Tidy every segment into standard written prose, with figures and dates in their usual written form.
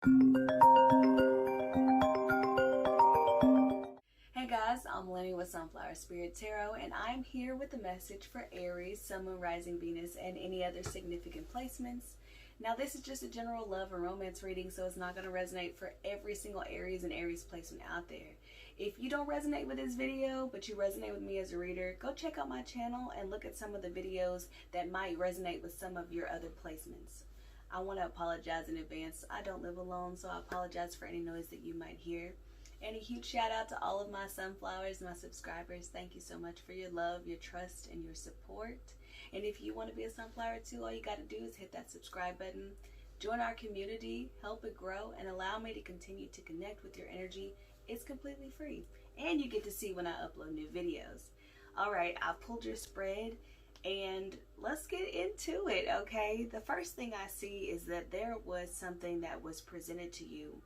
Hey guys, I'm Lynnie with Sunflower Spirit Tarot, and I'm here with a message for Aries, Sun, Moon, Rising, Venus, and any other significant placements. Now, this is just a general love and romance reading, so it's not going to resonate for every single Aries and Aries placement out there. If you don't resonate with this video, but you resonate with me as a reader, go check out my channel and look at some of the videos that might resonate with some of your other placements. I want to apologize in advance. I don't live alone, so I apologize for any noise that you might hear. And a huge shout out to all of my sunflowers, my subscribers. Thank you so much for your love, your trust, and your support. And if you want to be a sunflower too, all you got to do is hit that subscribe button, join our community, help it grow, and allow me to continue to connect with your energy. It's completely free. And you get to see when I upload new videos. Alright, I've pulled your spread. And let's get into it, okay? The first thing I see is that there was something that was presented to you.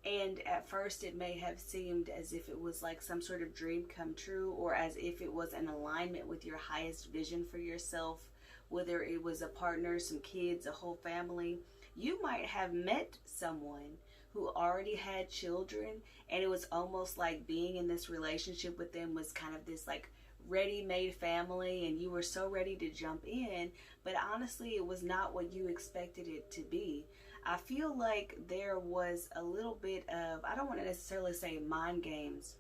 And at first it may have seemed as if it was like some sort of dream come true, or as if it was in alignment with your highest vision for yourself, whether it was a partner, some kids, a whole family. You might have met someone who already had children, and it was almost like being in this relationship with them was kind of this like ready-made family, and you were so ready to jump in, but honestly it was not what you expected it to be. I feel like there was a little bit of, I don't want to necessarily say mind games,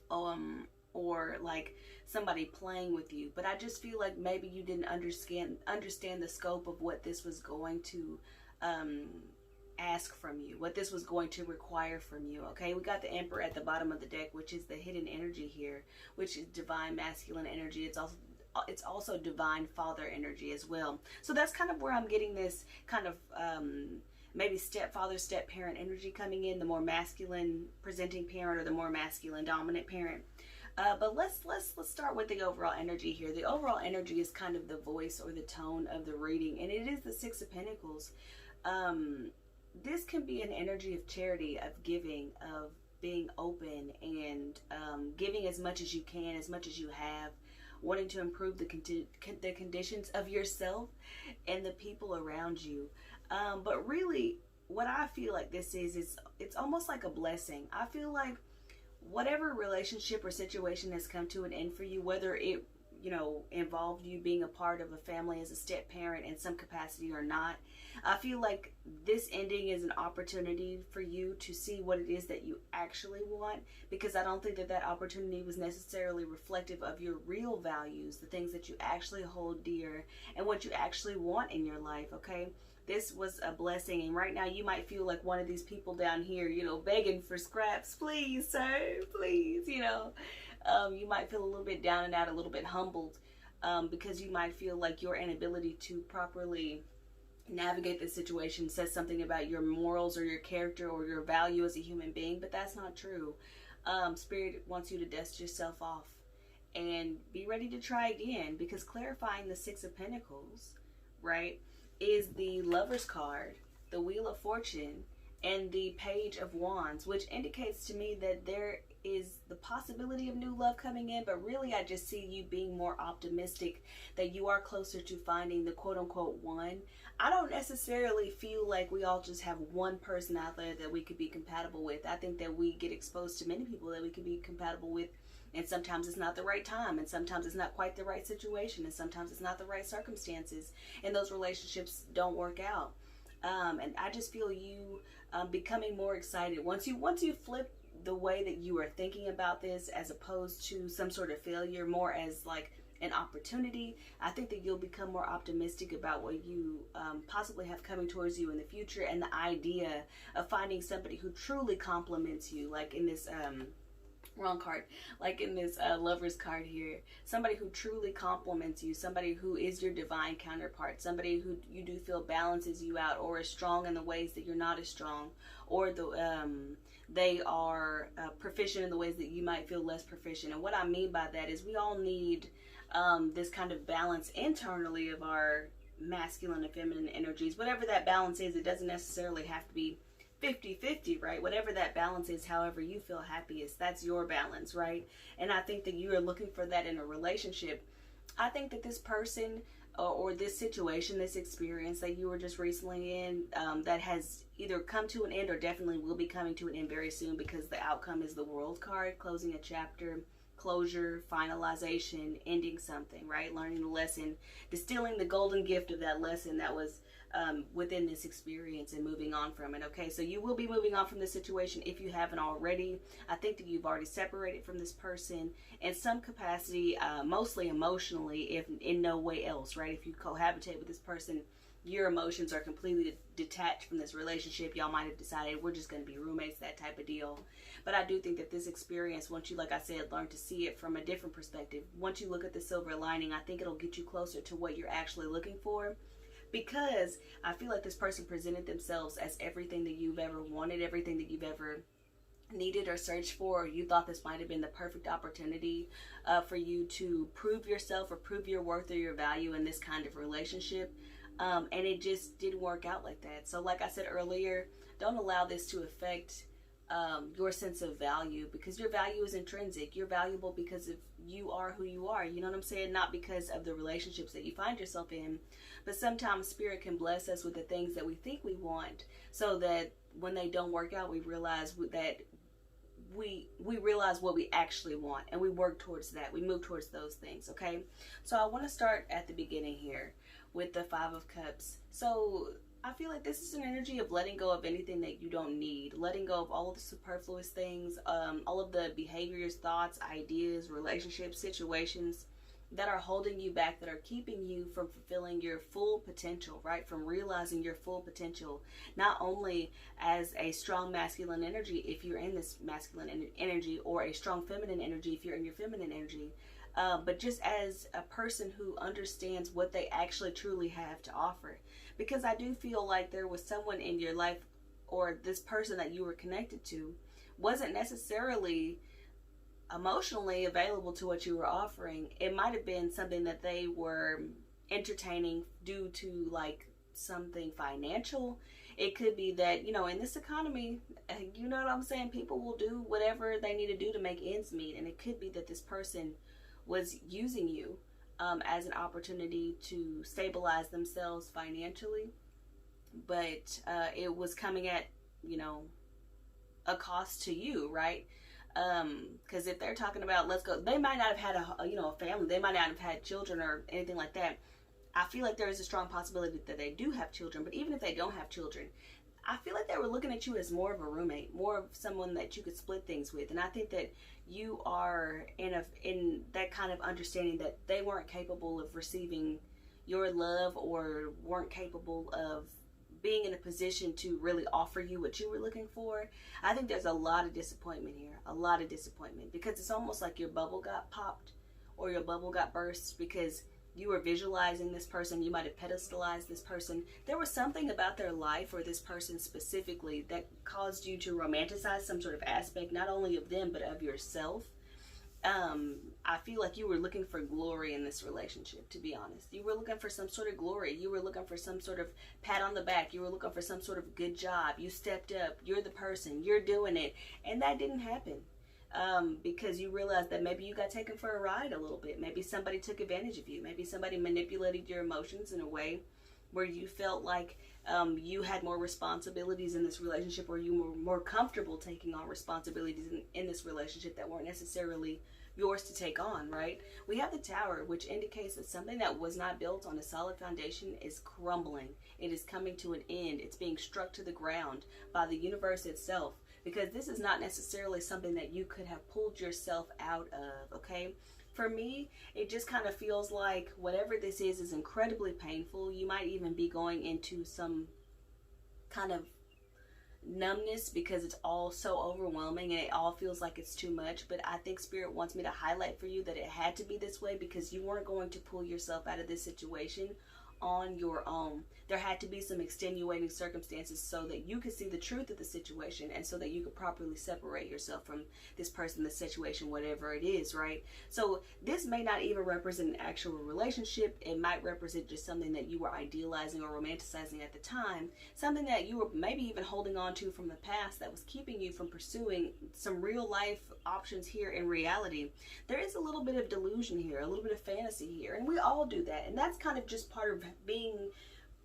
or like somebody playing with you, but I just feel like maybe you didn't understand the scope of what this was going to ask from you, what this was going to require from you. Okay, we got the Emperor at the bottom of the deck, which is the hidden energy here, which is divine masculine energy. It's also divine father energy as well. So that's kind of where I'm getting this kind of maybe stepfather, step parent energy coming in, the more masculine presenting parent or the more masculine dominant parent. But let's start with the overall energy here. The overall energy is kind of the voice or the tone of the reading, and it is the Six of Pentacles. This can be an energy of charity, of giving, of being open, and giving as much as you can, as much as you have, wanting to improve the conditions of yourself and the people around you. But really, what I feel like this is it's almost like a blessing. I feel like whatever relationship or situation has come to an end for you, whether it involved you being a part of a family as a step parent in some capacity or not, I feel like this ending is an opportunity for you to see what it is that you actually want, because I don't think that opportunity was necessarily reflective of your real values, the things that you actually hold dear and what you actually want in your life. Okay, this was a blessing, and right now you might feel like one of these people down here, begging for scraps. Please, sir, please, you might feel a little bit down and out, a little bit humbled, because you might feel like your inability to properly navigate the situation says something about your morals or your character or your value as a human being, but that's not true. Spirit wants you to dust yourself off and be ready to try again, because clarifying the Six of Pentacles, right, is the Lover's card, the Wheel of Fortune, and the Page of Wands, which indicates to me that there is the possibility of new love coming in, but really I just see you being more optimistic, that you are closer to finding the quote-unquote one. I don't necessarily feel like we all just have one person out there that we could be compatible with. I think that we get exposed to many people that we could be compatible with, and sometimes it's not the right time, and sometimes it's not quite the right situation, and sometimes it's not the right circumstances, and those relationships don't work out. And I just feel you becoming more excited once you flip the way that you are thinking about this, as opposed to some sort of failure, more as like an opportunity. I think that you'll become more optimistic about what you possibly have coming towards you in the future, and the idea of finding somebody who truly compliments you, like in this wrong card, like in this Lover's card here, somebody who truly compliments you, somebody who is your divine counterpart, somebody who you do feel balances you out, or is strong in the ways that you're not as strong, or they are proficient in the ways that you might feel less proficient. And what I mean by that is we all need this kind of balance internally of our masculine and feminine energies. Whatever that balance is, it doesn't necessarily have to be 50-50, right? Whatever that balance is, however you feel happiest, that's your balance, right? And I think that you are looking for that in a relationship. I think that this person or this situation, this experience that you were just recently in, that has either come to an end or definitely will be coming to an end very soon, because the outcome is the World card, closing a chapter, closure, finalization, ending something, right? Learning the lesson, distilling the golden gift of that lesson that was within this experience and moving on from it. Okay, so you will be moving on from this situation if you haven't already. I think that you've already separated from this person in some capacity, mostly emotionally, if in no way else, right? If you cohabitate with this person, your emotions are completely detached from this relationship. Y'all might have decided we're just going to be roommates, that type of deal. But I do think that this experience, once you, like I said, learn to see it from a different perspective, once you look at the silver lining, I think it'll get you closer to what you're actually looking for. Because I feel like this person presented themselves as everything that you've ever wanted, everything that you've ever needed or searched for, or you thought this might have been the perfect opportunity for you to prove yourself or prove your worth or your value in this kind of relationship. And it just didn't work out like that. So like I said earlier, don't allow this to affect your sense of value, because your value is intrinsic. You're valuable because of you are who you are. You know what I'm saying? Not because of the relationships that you find yourself in. But sometimes Spirit can bless us with the things that we think we want, so that when they don't work out, we realize that we realize what we actually want, and we work towards that. We move towards those things. Okay, so I want to start at the beginning here with the Five of Cups. So I feel like this is an energy of letting go of anything that you don't need, letting go of all of the superfluous things, all of the behaviors, thoughts, ideas, relationships, situations that are holding you back, that are keeping you from fulfilling your full potential, right? From realizing your full potential, not only as a strong masculine energy if you're in this masculine energy, or a strong feminine energy if you're in your feminine energy, but just as a person who understands what they actually truly have to offer. Because I do feel like there was someone in your life, or this person that you were connected to wasn't necessarily emotionally available to what you were offering. It might have been something that they were entertaining due to like something financial. It could be that, you know, in this economy, you know what I'm saying, people will do whatever they need to do to make ends meet. And it could be that this person was using you as an opportunity to stabilize themselves financially, but it was coming at, you know, a cost to you, right? Because if they're talking about let's go, they might not have had a family, they might not have had children or anything like that. I feel like there is a strong possibility that they do have children, but even if they don't have children, I feel like they were looking at you as more of a roommate, more of someone that you could split things with. And I think that you are in that kind of understanding that they weren't capable of receiving your love, or weren't capable of being in a position to really offer you what you were looking for. I think there's a lot of disappointment here, a lot of disappointment, because it's almost like your bubble got popped or your bubble got burst, because you were visualizing this person, you might have pedestalized this person. There was something about their life, or this person specifically, that caused you to romanticize some sort of aspect, not only of them, but of yourself. I feel like you were looking for glory in this relationship, to be honest. You were looking for some sort of glory. You were looking for some sort of pat on the back. You were looking for some sort of good job. You stepped up. You're the person. You're doing it. And that didn't happen. Because you realized that maybe you got taken for a ride a little bit. Maybe somebody took advantage of you. Maybe somebody manipulated your emotions in a way where you felt like you had more responsibilities in this relationship, or you were more comfortable taking on responsibilities in this relationship that weren't necessarily yours to take on, right? We have the Tower, which indicates that something that was not built on a solid foundation is crumbling. It is coming to an end. It's being struck to the ground by the universe itself, because this is not necessarily something that you could have pulled yourself out of, okay? For me, it just kind of feels like whatever this is incredibly painful. You might even be going into some kind of numbness, because it's all so overwhelming and it all feels like it's too much. But I think Spirit wants me to highlight for you that it had to be this way, because you weren't going to pull yourself out of this situation on your own. There had to be some extenuating circumstances so that you could see the truth of the situation, and so that you could properly separate yourself from this person, the situation, whatever it is, right? So this may not even represent an actual relationship. It might represent just something that you were idealizing or romanticizing at the time, something that you were maybe even holding on to from the past that was keeping you from pursuing some real life options here in reality. There is a little bit of delusion here, a little bit of fantasy here, and we all do that, and that's kind of just part of being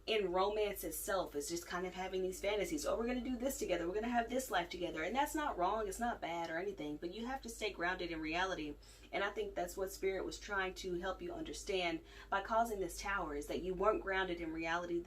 in romance itself is just kind of having these fantasies. Oh, we're going to do this together. We're going to have this life together. And that's not wrong. It's not bad or anything. But you have to stay grounded in reality. And I think that's what Spirit was trying to help you understand by causing this tower, is that you weren't grounded in reality.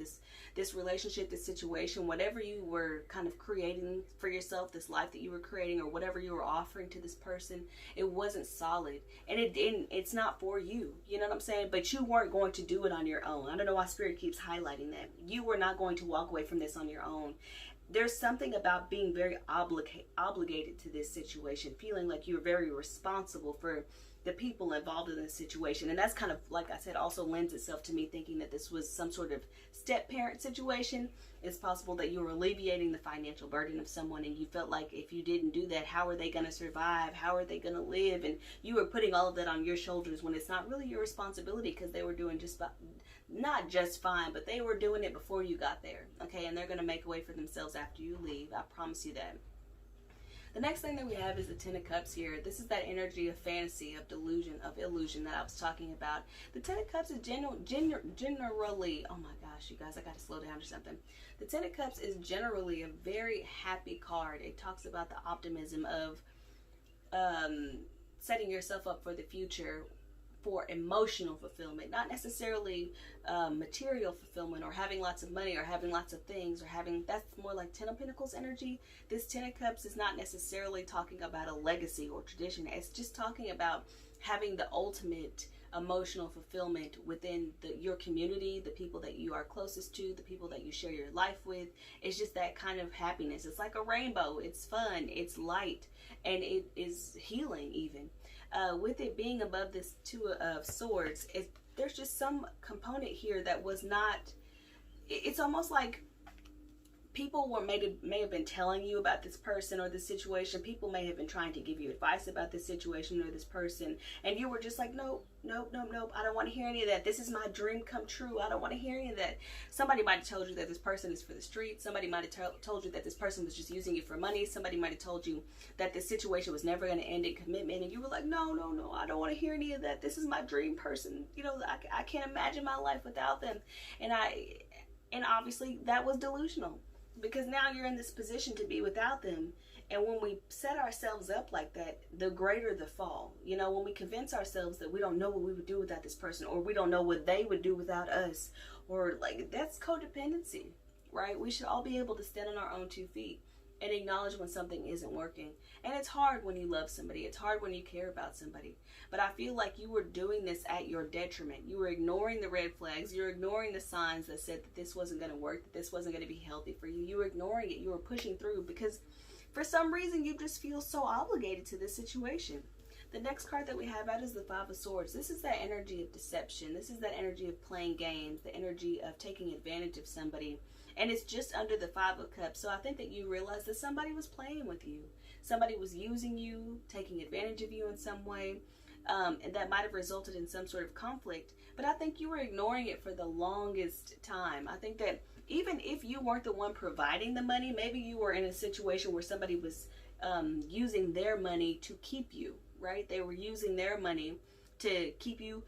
This relationship, this situation, whatever you were kind of creating for yourself, this life that you were creating, or whatever you were offering to this person, it wasn't solid. And it's not for you. You know what I'm saying? But you weren't going to do it on your own. I don't know why Spirit keeps highlighting that. You were not going to walk away from this on your own. There's something about being very obligated to this situation, feeling like you're very responsible for the people involved in this situation. And that's kind of, like I said, also lends itself to me thinking that this was some sort of step-parent situation. It's possible that you were alleviating the financial burden of someone, and you felt like if you didn't do that, how are they going to survive? How are they going to live? And you were putting all of that on your shoulders when it's not really your responsibility, because they were doing not just fine, but they were doing it before you got there. Okay, and they're going to make a way for themselves after you leave. I promise you that. The next thing that we have is the Ten of Cups here. This is that energy of fantasy, of delusion, of illusion that I was talking about. The Ten of Cups is generally, oh my gosh, you guys, I got to slow down or something. The Ten of Cups is generally a very happy card. It talks about the optimism of setting yourself up for the future, for emotional fulfillment, not necessarily material fulfillment, or having lots of money, or having lots of things, or having, that's more like Ten of Pentacles energy. This Ten of Cups is not necessarily talking about a legacy or tradition. It's just talking about having the ultimate emotional fulfillment within your community, the people that you are closest to, the people that you share your life with. It's just that kind of happiness. It's like a rainbow. It's fun, it's light, and it is healing even. With it being above this Two of Swords, there's just some component here that was not, it's almost like people may have been telling you about this person or this situation. People may have been trying to give you advice about this situation or this person, and you were just like, nope, nope, nope, nope, I don't want to hear any of that. This is my dream come true. I don't want to hear any of that. Somebody might have told you that this person is for the street. Somebody might have told you that this person was just using you for money. Somebody might have told you that this situation was never going to end in commitment, and you were like, no, no, no, I don't want to hear any of that. This is my dream person. You know, I can't imagine my life without them. And obviously that was delusional, because now you're in this position to be without them. And when we set ourselves up like that, the greater the fall. You know, when we convince ourselves that we don't know what we would do without this person, or we don't know what they would do without us, or like, that's codependency, right? We should all be able to stand on our own 2 feet and acknowledge when something isn't working. And it's hard when you love somebody. It's hard when you care about somebody. But I feel like you were doing this at your detriment. You were ignoring the red flags. You're ignoring the signs that said that this wasn't going to work, that this wasn't going to be healthy for you. You were ignoring it. You were pushing through because for some reason you just feel so obligated to this situation. The next card that we have out is the Five of Swords. This is that energy of deception. This is that energy of playing games, the energy of taking advantage of somebody. And it's just under the Five of Cups. So I think that you realize that somebody was playing with you. Somebody was using you, taking advantage of you in some way. And that might have resulted in some sort of conflict. But I think you were ignoring it for the longest time. I think that even if you weren't the one providing the money, maybe you were in a situation where somebody was using their money to keep you, right? They were using their money to keep you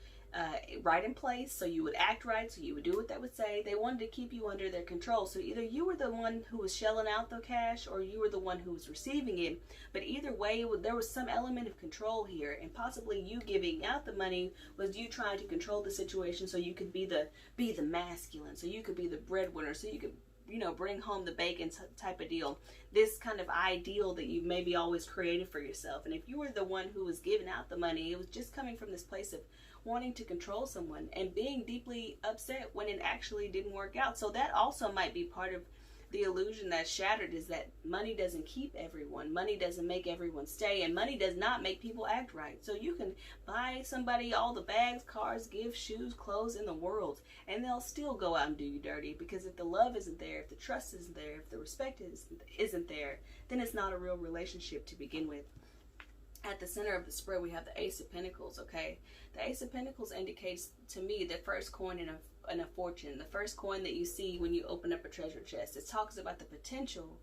right in place, so you would act right, so you would do what they would say. They wanted to keep you under their control. So either you were the one who was shelling out the cash, or you were the one who was receiving it. But either way, there was some element of control here, and possibly you giving out the money was you trying to control the situation, so you could be the masculine, so you could be the breadwinner, so you could, you know, bring home the bacon type of deal. This kind of ideal that you maybe always created for yourself. And if you were the one who was giving out the money, it was just coming from this place of wanting to control someone and being deeply upset when it actually didn't work out. So that also might be part of the illusion that's shattered, is that money doesn't keep everyone. Money doesn't make everyone stay, and money does not make people act right. So you can buy somebody all the bags, cars, gifts, shoes, clothes in the world, and they'll still go out and do you dirty, because if the love isn't there, if the trust isn't there, if the respect isn't there, then it's not a real relationship to begin with. At the center of the spread, we have the Ace of Pentacles, okay? The Ace of Pentacles indicates to me the first coin in a fortune, the first coin that you see when you open up a treasure chest. It talks about the potential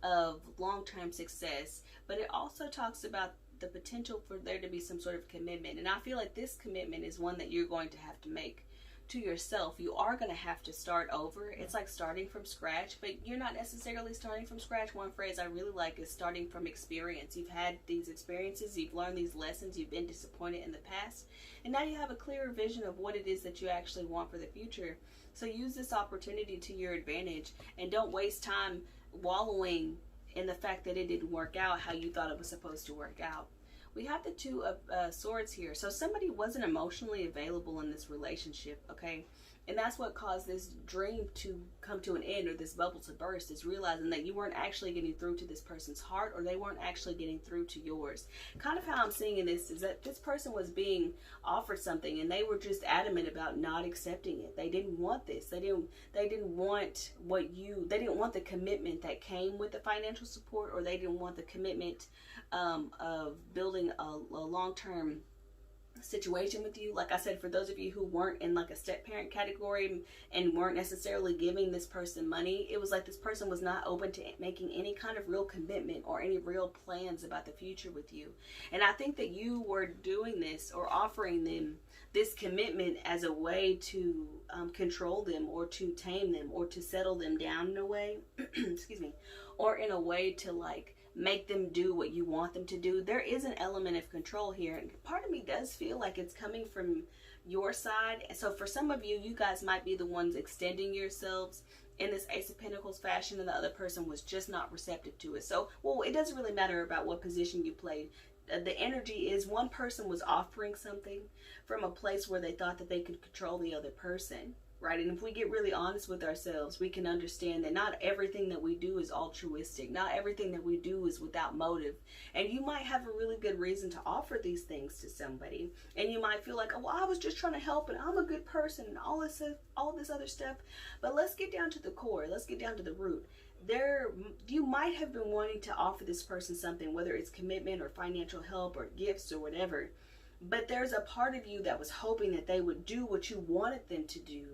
of long-term success, but it also talks about the potential for there to be some sort of commitment. And I feel like this commitment is one that you're going to have to make to yourself, you are going to have to start over. It's like starting from scratch, but you're not necessarily starting from scratch. One phrase I really like is starting from experience. You've had these experiences, you've learned these lessons, you've been disappointed in the past, and now you have a clearer vision of what it is that you actually want for the future. So use this opportunity to your advantage, and don't waste time wallowing in the fact that it didn't work out how you thought it was supposed to work out. We have the Two of Swords here. So somebody wasn't emotionally available in this relationship, okay? And that's what caused this dream to come to an end, or this bubble to burst, is realizing that you weren't actually getting through to this person's heart, or they weren't actually getting through to yours. Kind of how I'm seeing this is that this person was being offered something, and they were just adamant about not accepting it. They didn't want this. They didn't want they didn't want the commitment that came with the financial support, or they didn't want the commitment of building a long-term situation with you. Like I said, for those of you who weren't in like a step parent category and weren't necessarily giving this person money, it was like this person was not open to making any kind of real commitment or any real plans about the future with you. And I think that you were doing this, or offering them this commitment, as a way to control them, or to tame them, or to settle them down in a way excuse me, or in a way to like make them do what you want them to do. There is an element of control here, and part of me does feel like it's coming from your side. So for some of you, you guys might be the ones extending yourselves in this Ace of Pentacles fashion, and the other person was just not receptive to it. So, well, it doesn't really matter about what position you played. The energy is one person was offering something from a place where they thought that they could control the other person, right? And if we get really honest with ourselves, we can understand that not everything that we do is altruistic. Not everything that we do is without motive. And you might have a really good reason to offer these things to somebody. And you might feel like, oh, well, I was just trying to help, and I'm a good person, and all this other stuff. But let's get down to the core. Let's get down to the root. You might have been wanting to offer this person something, whether it's commitment or financial help or gifts or whatever. But there's a part of you that was hoping that they would do what you wanted them to do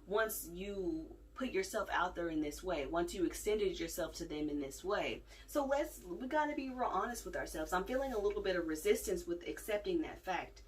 once you put yourself out there in this way, once you extended yourself to them in this way. So we got to be real honest with ourselves. I'm feeling a little bit of resistance with accepting that fact.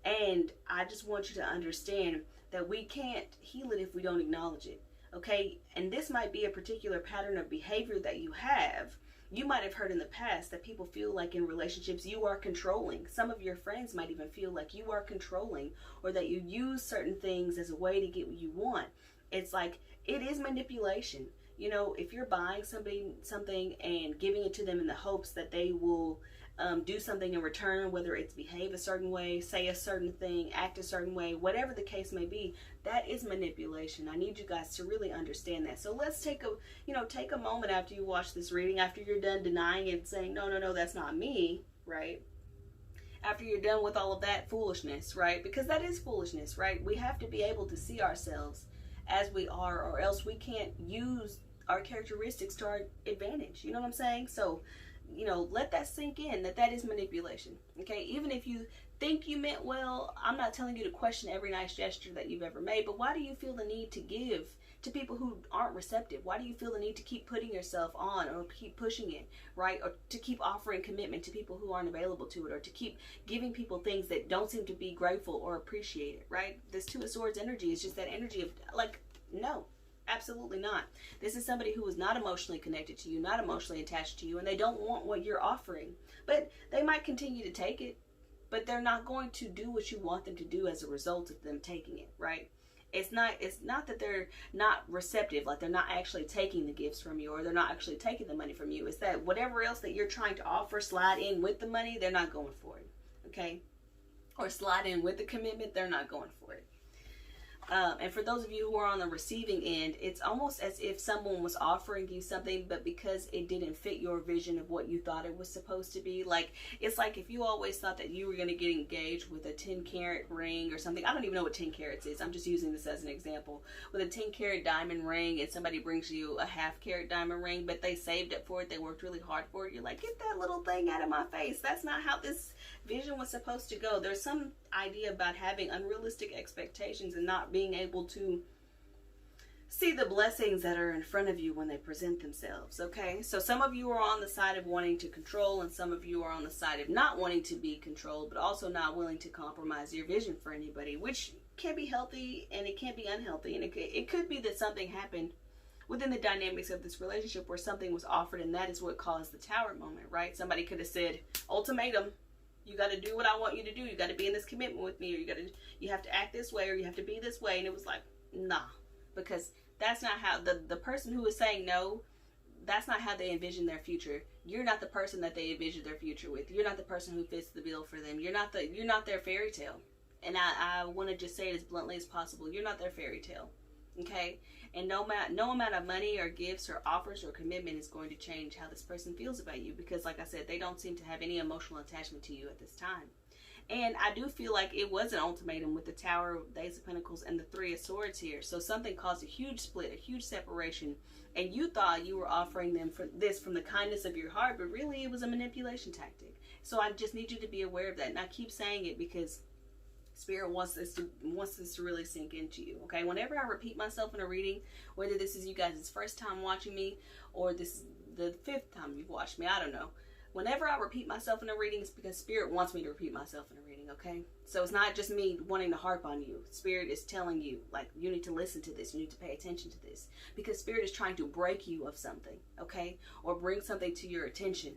And I just want you to understand that we can't heal it if we don't acknowledge it. Okay? And this might be a particular pattern of behavior that you have. You might have heard in the past that people feel like in relationships you are controlling. Some of your friends might even feel like you are controlling, or that you use certain things as a way to get what you want. It's like, it is manipulation. You know, if you're buying something and giving it to them in the hopes that they will do something in return, whether it's behave a certain way, say a certain thing, act a certain way, whatever the case may be, that is manipulation. I need you guys to really understand that. So let's take a moment after you watch this reading, after you're done denying it, saying, no, that's not me, right? After you're done with all of that foolishness, right? Because that is foolishness, right? We have to be able to see ourselves as we are, or else we can't use our characteristics to our advantage. You know what I'm saying? So, let that sink in, that is manipulation. Okay, even if you think you meant well, I'm not telling you to question every nice gesture that you've ever made, but why do you feel the need to give to people who aren't receptive? Why do you feel the need to keep putting yourself on, or keep pushing it, right? Or to keep offering commitment to people who aren't available to it, or to keep giving people things that don't seem to be grateful or appreciated, right? This Two of Swords energy is just that energy of like, no. Absolutely not. This is somebody who is not emotionally connected to you, not emotionally attached to you, and they don't want what you're offering. But they might continue to take it, but they're not going to do what you want them to do as a result of them taking it, right? It's not that they're not receptive, like they're not actually taking the gifts from you, or they're not actually taking the money from you. It's that whatever else that you're trying to offer, slide in with the money, they're not going for it, okay? Or slide in with the commitment, they're not going for it. And for those of you who are on the receiving end, it's almost as if someone was offering you something, but because it didn't fit your vision of what you thought it was supposed to be. Like, it's like if you always thought that you were going to get engaged with a 10-carat ring or something. I don't even know what 10 carats is. I'm just using this as an example. With a 10-carat diamond ring, and somebody brings you a half-carat diamond ring, but they saved up for it. They worked really hard for it. You're like, get that little thing out of my face. That's not how this vision was supposed to go. There's some idea about having unrealistic expectations and not being able to see the blessings that are in front of you when they present themselves. Okay, so some of you are on the side of wanting to control, and some of you are on the side of not wanting to be controlled, but also not willing to compromise your vision for anybody, which can be healthy and it can be unhealthy. And it could be that something happened within the dynamics of this relationship where something was offered, and that is what caused the tower moment, right? Somebody could have said, ultimatum, you got to do what I want you to do. You got to be in this commitment with me, or you have to act this way, or you have to be this way. And it was like, nah, because that's not how the person who is saying no, that's not how they envision their future. You're not the person that they envision their future with. You're not the person who fits the bill for them. You're not their fairy tale. And I want to just say it as bluntly as possible. You're not their fairy tale. Okay? And no amount of money or gifts or offers or commitment is going to change how this person feels about you, because like I said, they don't seem to have any emotional attachment to you at this time. And I do feel like it was an ultimatum with the Tower, the Ace of Pentacles, and the Three of Swords here. So something caused a huge split, a huge separation, and you thought you were offering them from the kindness of your heart, but really it was a manipulation tactic. So I just need you to be aware of that. And I keep saying it because Spirit wants this to really sink into you, okay? Whenever I repeat myself in a reading, whether this is you guys' first time watching me or this is the 5th time you've watched me, I don't know. Whenever I repeat myself in a reading, it's because Spirit wants me to repeat myself in a reading, okay? So it's not just me wanting to harp on you. Spirit is telling you, like, you need to listen to this. You need to pay attention to this. Because Spirit is trying to break you of something, okay? Or bring something to your attention,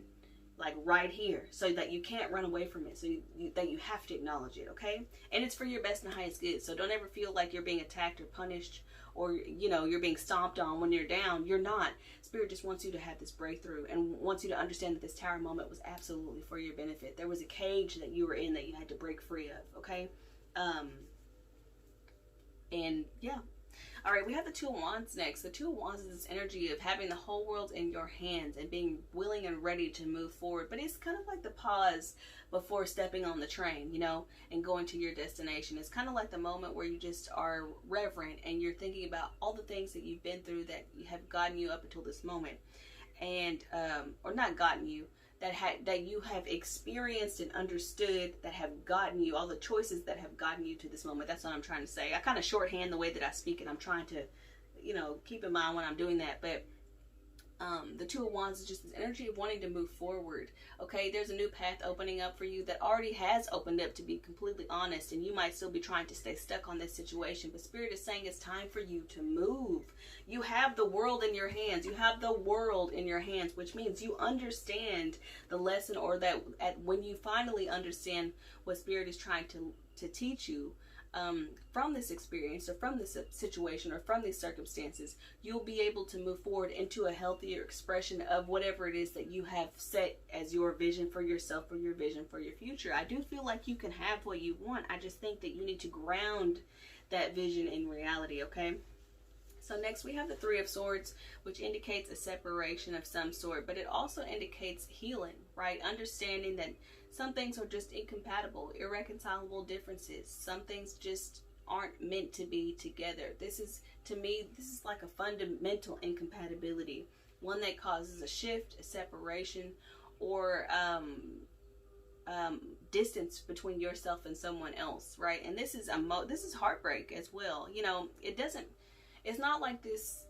like right here, so that you can't run away from it, so that you have to acknowledge it, okay? And it's for your best and highest good. So don't ever feel like you're being attacked or punished, or you're being stomped on when you're down. You're not. Spirit just wants you to have this breakthrough and wants you to understand that this tower moment was absolutely for your benefit. There was a cage that you were in that you had to break free of, okay? And yeah. All right, we have the Two of Wands next. The Two of Wands is this energy of having the whole world in your hands and being willing and ready to move forward. But it's kind of like the pause before stepping on the train, and going to your destination. It's kind of like the moment where you just are reverent and you're thinking about all the things that you've been through that have gotten you up until this moment. And, or not gotten you, that you have experienced and understood, that have gotten you, all the choices that have gotten you to this moment. That's what I'm trying to say. I kind of shorthand the way that I speak, and I'm trying to, keep in mind when I'm doing that. But the Two of Wands is just this energy of wanting to move forward. Okay, there's a new path opening up for you that already has opened up, to be completely honest, and you might still be trying to stay stuck on this situation, but Spirit is saying it's time for you to move. You have the world in your hands. You have the world in your hands, which means you understand the lesson, or that when you finally understand what Spirit is trying to teach you, from this experience or from this situation or from these circumstances, you'll be able to move forward into a healthier expression of whatever it is that you have set as your vision for yourself, or your vision for your future. I do feel like you can have what you want. I just think that you need to ground that vision in reality, okay? So next we have the Three of Swords, which indicates a separation of some sort, but it also indicates healing, right? Understanding that some things are just incompatible, irreconcilable differences. Some things just aren't meant to be together. This is, to me, this is like a fundamental incompatibility, one that causes a shift, a separation, or distance between yourself and someone else, right? And this is heartbreak as well. It's not like this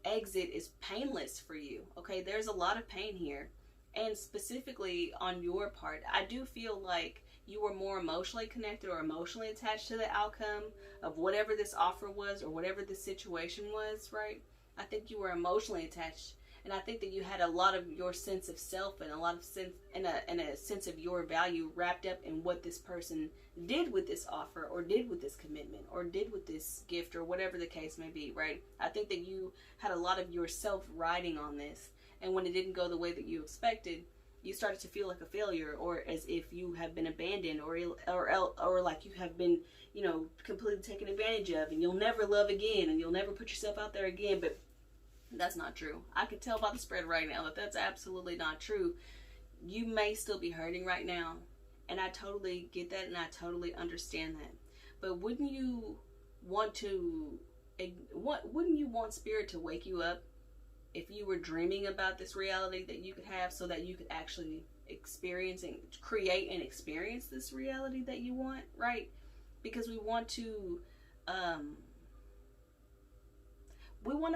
exit is painless for you, okay? There's a lot of pain here. And specifically on your part, I do feel like you were more emotionally connected or emotionally attached to the outcome of whatever this offer was or whatever this situation was, right? I think you were emotionally attached, and I think that you had a lot of your sense of self and a lot of sense and a sense of your value wrapped up in what this person did with this offer, or did with this commitment, or did with this gift, or whatever the case may be, right? I think that you had a lot of yourself riding on this. And when it didn't go the way that you expected, you started to feel like a failure, or as if you have been abandoned, or like you have been, completely taken advantage of, and you'll never love again, and you'll never put yourself out there again. But that's not true. I can tell by the spread right now that that's absolutely not true. You may still be hurting right now, and I totally get that, and I totally understand that. But wouldn't you want Spirit to wake you up if you were dreaming about this reality that you could have, so that you could actually experience and create and experience this reality that you want, right? Because we want to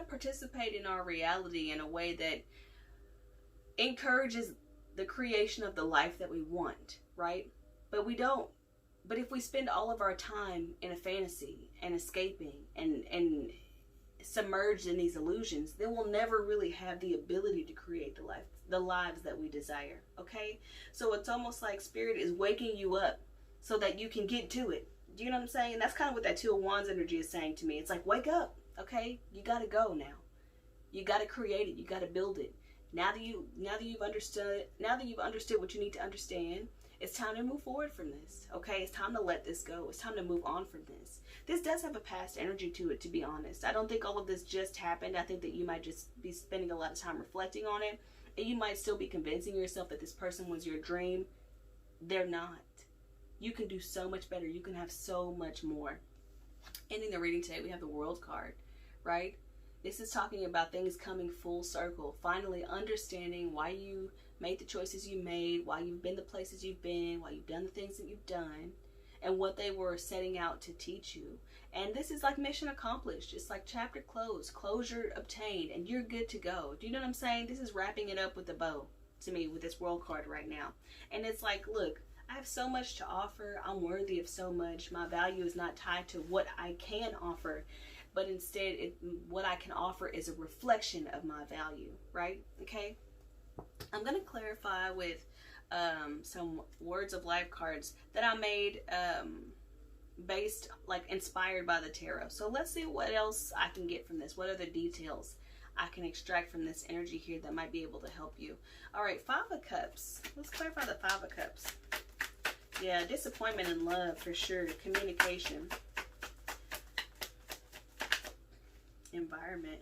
participate in our reality in a way that encourages the creation of the life that we want, right? But we don't But if we spend all of our time in a fantasy and escaping and submerged in these illusions, then we'll never really have the ability to create the lives that we desire. Okay? So it's almost like Spirit is waking you up so that you can get to it. Do you know what I'm saying? That's kind of what that Two of Wands energy is saying to me. It's like, wake up, okay? You got to go now. You got to create it. You got to build it. Now that you've understood what you need to understand, it's time to move forward from this. Okay, it's time to let this go. It's time to move on from this. This does have a past energy to it, to be honest. I don't think all of this just happened. I think that you might just be spending a lot of time reflecting on it, and you might still be convincing yourself that this person was your dream. They're not. You can do so much better. You can have so much more. Ending the reading today, we have the World card, right? This is talking about things coming full circle. Finally understanding why you made the choices you made, why you've been the places you've been, why you've done the things that you've done, and what they were setting out to teach you. And this is like mission accomplished. It's like chapter closed, closure obtained, and you're good to go. Do you know what I'm saying? This is wrapping it up with a bow to me with this World card right now. And it's like, look, I have so much to offer. I'm worthy of so much. My value is not tied to what I can offer, but instead what I can offer is a reflection of my value, right? Okay. I'm going to clarify with some words of life cards that I made based, like, inspired by the tarot. So let's see what else I can get from this. What other details I can extract from this energy here that might be able to help you. All right, Five of Cups. Let's clarify the Five of Cups. Yeah, disappointment in love for sure. Communication. Environment.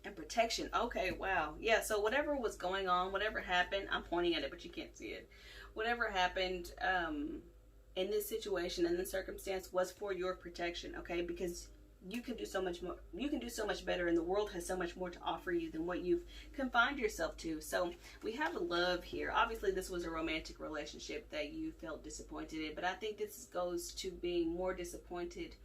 And protection. Okay, wow. Yeah, so whatever was going on, whatever happened, I'm pointing at it, but you can't see it. Whatever happened in this situation, in this circumstance, was for your protection, okay? Because you can do so much more. You can do so much better, and the world has so much more to offer you than what you've confined yourself to. So we have love here. Obviously, this was a romantic relationship that you felt disappointed in, but I think this goes to being more disappointed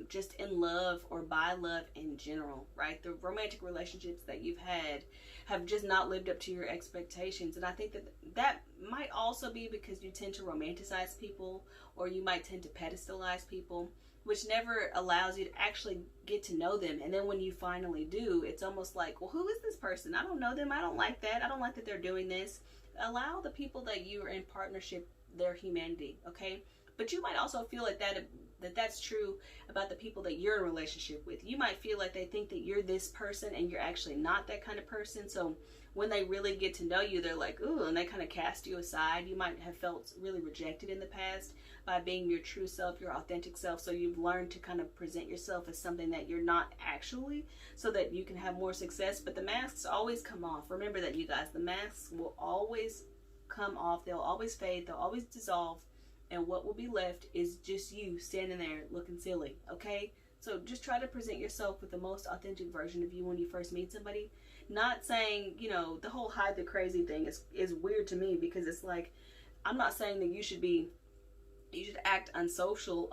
just in love or by love in general, right? The romantic relationships that you've had have just not lived up to your expectations, and I think that might also be because you tend to romanticize people, or you might tend to pedestalize people, which never allows you to actually get to know them. And then when you finally do, it's almost like, well, who is this person? I don't know them. I don't like that. I don't like that they're doing this. Allow the people that you are in partnership their humanity, okay? But you might also feel like that's true about the people that you're in a relationship with. You might feel like they think that you're this person and you're actually not that kind of person. So when they really get to know you, they're like, ooh, and they kind of cast you aside. You might have felt really rejected in the past by being your true self, your authentic self. So you've learned to kind of present yourself as something that you're not actually, so that you can have more success. But the masks always come off. Remember that, you guys. The masks will always come off. They'll always fade. They'll always dissolve. And what will be left is just you standing there looking silly, okay? So just try to present yourself with the most authentic version of you when you first meet somebody. Not saying, you know, the whole hide the crazy thing is weird to me, because it's like, I'm not saying that you should act unsocial,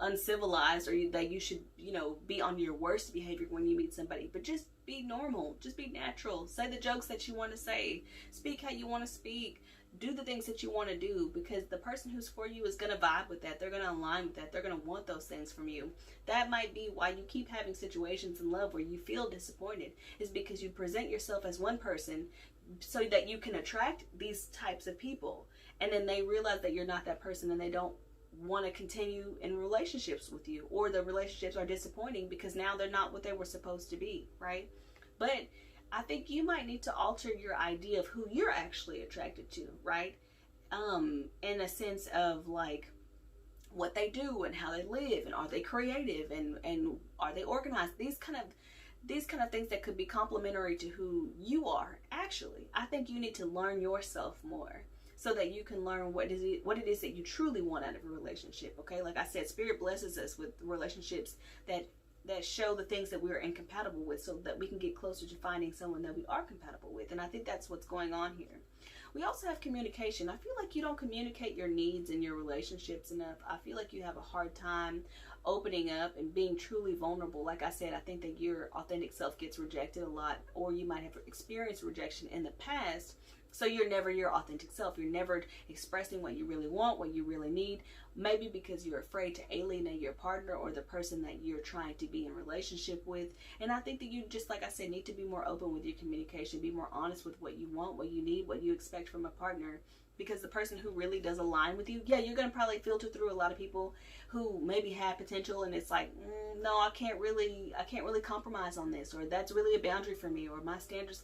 uncivilized, or that you should, you know, be on your worst behavior when you meet somebody. But just be normal. Just be natural. Say the jokes that you want to say. Speak how you want to speak. Do the things that you want to do, because the person who's for you is going to vibe with that. They're going to align with that. They're going to want those things from you. That might be why you keep having situations in love where you feel disappointed, is because you present yourself as one person so that you can attract these types of people. And then they realize that you're not that person, and they don't want to continue in relationships with you, or the relationships are disappointing because now they're not what they were supposed to be, right? But I think you might need to alter your idea of who you're actually attracted to, right? In a sense of like what they do and how they live, and are they creative, and are they organized? These kind of things that could be complementary to who you are. Actually, I think you need to learn yourself more, so that you can learn what it is that you truly want out of a relationship. Okay, like I said, Spirit blesses us with relationships that show the things that we are incompatible with, so that we can get closer to finding someone that we are compatible with. And I think that's what's going on here. We also have communication. I feel like you don't communicate your needs in your relationships enough. I feel like you have a hard time opening up and being truly vulnerable. Like I said, I think that your authentic self gets rejected a lot, or you might have experienced rejection in the past. So you're never your authentic self. You're never expressing what you really want, what you really need. Maybe because you're afraid to alienate your partner or the person that you're trying to be in relationship with. And I think that you, just like I said, need to be more open with your communication. Be more honest with what you want, what you need, what you expect from a partner. Because the person who really does align with you, yeah, you're going to probably filter through a lot of people who maybe have potential, and it's like, no, I can't really compromise on this, or that's really a boundary for me, or my standards,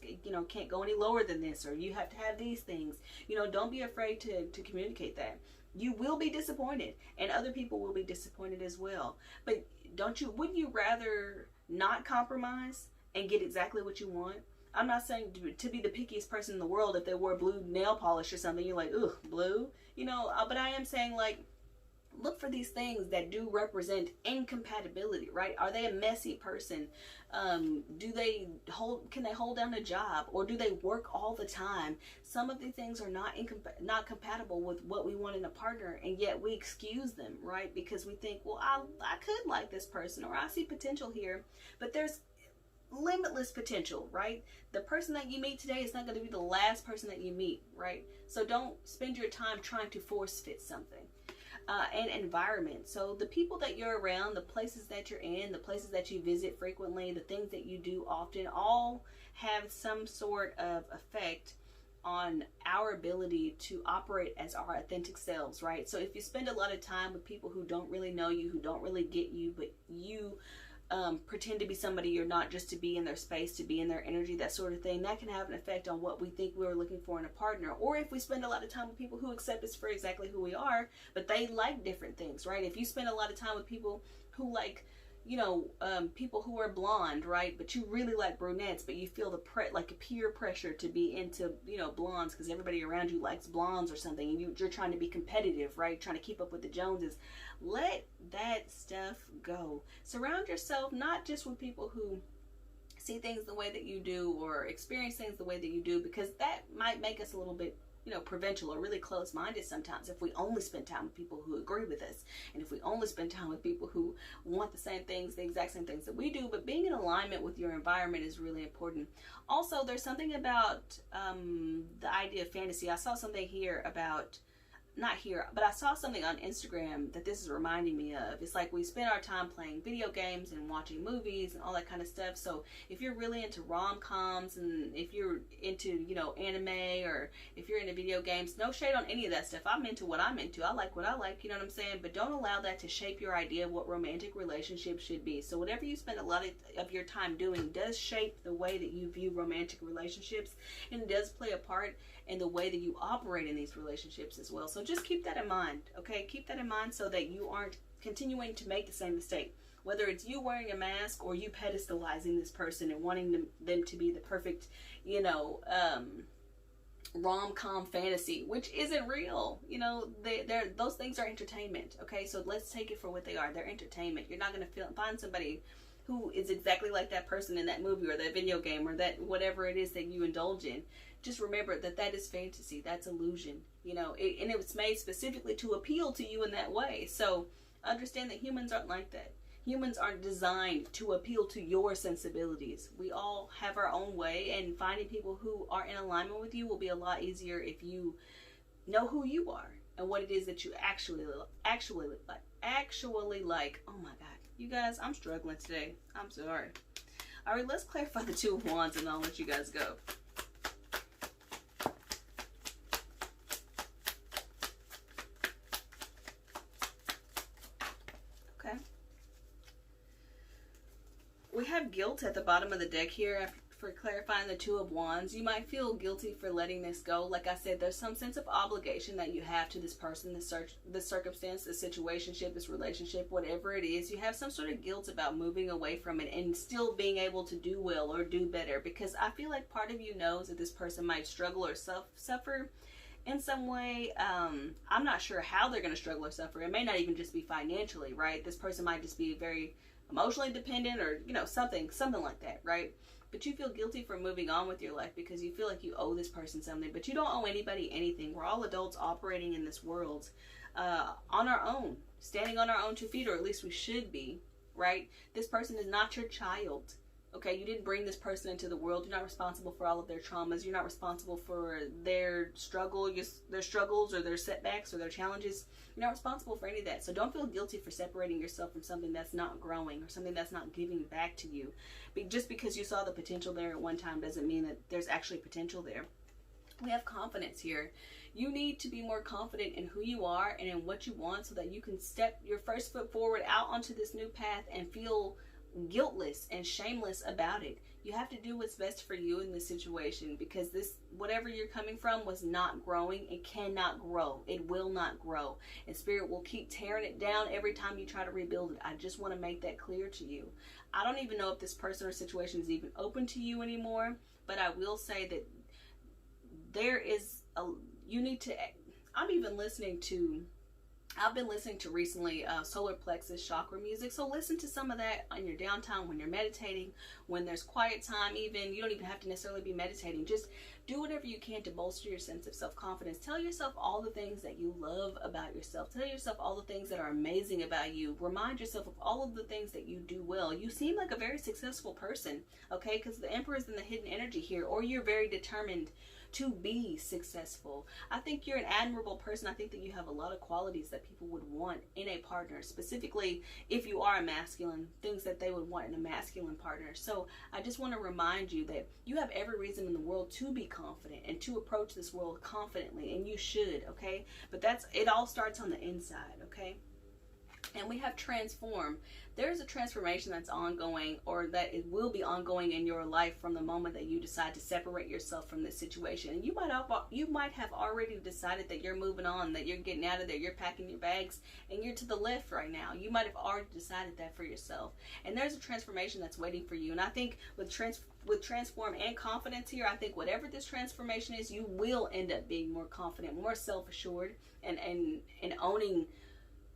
can't go any lower than this, or you have to have these things. Don't be afraid to communicate that. You will be disappointed, and other people will be disappointed as well. But wouldn't you rather not compromise and get exactly what you want? I'm not saying to be the pickiest person in the world. If they wore blue nail polish or something, you're like, ugh, blue, but I am saying, like, look for these things that do represent incompatibility, right? Are they a messy person? Can they hold down a job, or do they work all the time? Some of these things are not compatible with what we want in a partner, and yet we excuse them, right? Because we think, well, I could like this person, or I see potential here, but there's limitless potential, right? The person that you meet today is not going to be the last person that you meet, right? So don't spend your time trying to force fit something. And environment. So the people that you're around, the places that you're in, the places that you visit frequently, the things that you do often, all have some sort of effect on our ability to operate as our authentic selves, right? So if you spend a lot of time with people who don't really know you, who don't really get you, but you pretend to be somebody you're not, just to be in their space, to be in their energy, that sort of thing, that can have an effect on what we think we're looking for in a partner. Or if we spend a lot of time with people who accept us for exactly who we are, but they like different things, right? If you spend a lot of time with people who like, people who are blonde, right? But you really like brunettes, but you feel like a peer pressure to be into, blondes because everybody around you likes blondes or something, and you're trying to be competitive, right? Trying to keep up with the Joneses. Let that stuff go. Surround yourself not just with people who see things the way that you do or experience things the way that you do, because that might make us a little bit provincial or really close-minded sometimes if we only spend time with people who agree with us, and if we only spend time with people who want the same things, the exact same things that we do. But being in alignment with your environment is really important. Also, there's something about the idea of fantasy. I saw something here about, not here, but I saw something on Instagram that this is reminding me of. It's like we spend our time playing video games and watching movies and all that kind of stuff. So if you're really into rom-coms, and if you're into, anime, or if you're into video games, no shade on any of that stuff. I'm into what I'm into. I like what I like, you know what I'm saying? But don't allow that to shape your idea of what romantic relationships should be. So whatever you spend a lot of your time doing does shape the way that you view romantic relationships, and it does play a part in the way that you operate in these relationships as well. So just keep that in mind, okay? Keep that in mind so that you aren't continuing to make the same mistake. Whether it's you wearing a mask, or you pedestalizing this person and wanting them to be the perfect, rom-com fantasy, which isn't real. Those things are entertainment, okay? So let's take it for what they are. They're entertainment. You're not going to find somebody who is exactly like that person in that movie or that video game or that whatever it is that you indulge in. Just remember that is fantasy. That's illusion, and it was made specifically to appeal to you in that way. So understand that humans aren't like that. Humans aren't designed to appeal to your sensibilities. We all have our own way, and finding people who are in alignment with you will be a lot easier if you know who you are and what it is that you actually like. Oh my God, you guys, I'm struggling today. I'm sorry. All right, let's clarify the Two of Wands, and I'll let you guys go. We have guilt at the bottom of the deck here for clarifying the Two of Wands. You might feel guilty for letting this go. Like I said, there's some sense of obligation that you have to this person, this circumstance, this situationship, this relationship, whatever it is. You have some sort of guilt about moving away from it and still being able to do well or do better, because I feel like part of you knows that this person might struggle or suffer in some way. I'm not sure how they're going to struggle or suffer. It may not even just be financially, right? This person might just be very emotionally dependent, or something like that, right? but you feel guilty for moving on with your life because you feel like you owe this person something, but you don't owe anybody anything. We're all adults operating in this world on our own, standing on our own 2 feet, or at least we should be, right? This person is not your child. Okay, you didn't bring this person into the world. You're not responsible for all of their traumas. You're not responsible for their struggles or their setbacks or their challenges. You're not responsible for any of that. So don't feel guilty for separating yourself from something that's not growing or something that's not giving back to you. Just because you saw the potential there at one time doesn't mean that there's actually potential there. We have confidence here. You need to be more confident in who you are and in what you want so that you can step your first foot forward out onto this new path and feel guiltless and shameless about it. You have to do what's best for you in this situation, because this, whatever you're coming from, was not growing. It cannot grow. It will not grow. And Spirit will keep tearing it down every time you try to rebuild it. I just want to make that clear to you. I don't even know if this person or situation is even open to you anymore, but I will say that there is a, you need to, I've been listening to recently solar plexus chakra music. So listen to some of that on your downtime, when you're meditating, when there's quiet time. Even you don't even have to necessarily be meditating. Just do whatever you can to bolster your sense of self-confidence. Tell yourself all the things that you love about yourself. Tell yourself all the things that are amazing about you. Remind yourself of all of the things that you do well. You seem like a very successful person, okay? Because the Emperor is in the hidden energy here, or you're very determined to be successful. I think you're an admirable person. I think that you have a lot of qualities that people would want in a partner, specifically if you are a masculine, things that they would want in a masculine partner. So I just want to remind you that you have every reason in the world to be confident and to approach this world confidently, and you should, okay? But it all starts on the inside, okay? And we have transform. There's a transformation that's ongoing, or that it will be ongoing in your life from the moment that you decide to separate yourself from this situation. And you might have already decided that you're moving on, that you're getting out of there, you're packing your bags, and you're to the left right now. You might have already decided that for yourself. And there's a transformation that's waiting for you. And I think with transform and confidence here, I think whatever this transformation is, you will end up being more confident, more self-assured, and owning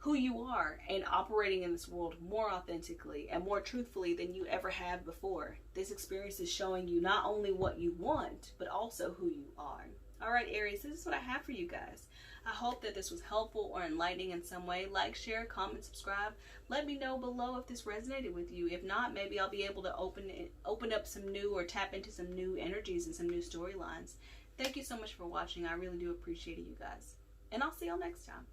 who you are and operating in this world more authentically and more truthfully than you ever have before. This experience is showing you not only what you want, but also who you are. All right, Aries, this is what I have for you guys. I hope that this was helpful or enlightening in some way. Like, share, comment, subscribe. Let me know below if this resonated with you. If not, maybe I'll be able to open up some new, or tap into some new energies and some new storylines. Thank you so much for watching. I really do appreciate it, you guys. And I'll see y'all next time.